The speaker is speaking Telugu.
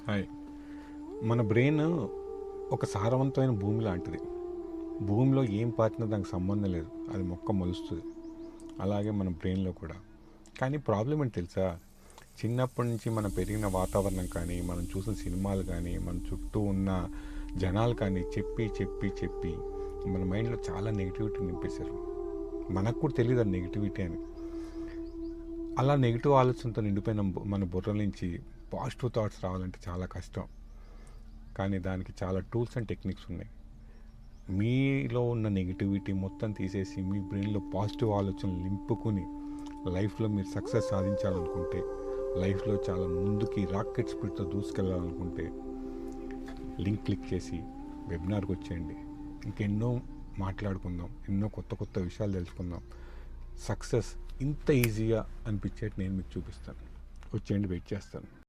హాయ్. మన బ్రెయిన్ ఒక సారవంతమైన భూమి లాంటిది. భూమిలో ఏం పాతినా దానికి సంబంధం లేదు, అది మొక్క మొలుస్తుంది. అలాగే మన బ్రెయిన్లో కూడా. కానీ ప్రాబ్లం ఏంటి తెలుసా? చిన్నప్పటి నుంచి మనం పెరిగిన వాతావరణం కానీ, మనం చూసిన సినిమాలు కానీ, మన చుట్టూ ఉన్న జనాలు కానీ చెప్పి చెప్పి చెప్పి మన మైండ్లో చాలా నెగిటివిటీ నింపేశారు. మనకు కూడా తెలియదు అది నెగిటివిటీ అని. అలా నెగిటివ్ ఆలోచనతో నిండిపోయిన మన బుర్ర నుంచి పాజిటివ్ థాట్స్ రావాలంటే చాలా కష్టం. కానీ దానికి చాలా టూల్స్ అండ్ టెక్నిక్స్ ఉన్నాయి. మీలో ఉన్న నెగిటివిటీ మొత్తం తీసేసి మీ బ్రెయిన్లో పాజిటివ్ ఆలోచనలు నింపుకుని లైఫ్లో మీరు సక్సెస్ సాధించాలనుకుంటే, లైఫ్లో చాలా ముందుకి రాకెట్ స్పీడ్తో దూసుకెళ్ళాలనుకుంటే లింక్ క్లిక్ చేసి వెబినార్కి వచ్చేయండి. ఇంకెన్నో మాట్లాడుకుందాం, ఎన్నో కొత్త కొత్త విషయాలు తెలుసుకుందాం. సక్సెస్ ఇంత ఈజీగా అనిపించేది నేను మీకు చూపిస్తాను. వచ్చేయండి, వెయిట్ చేస్తాను.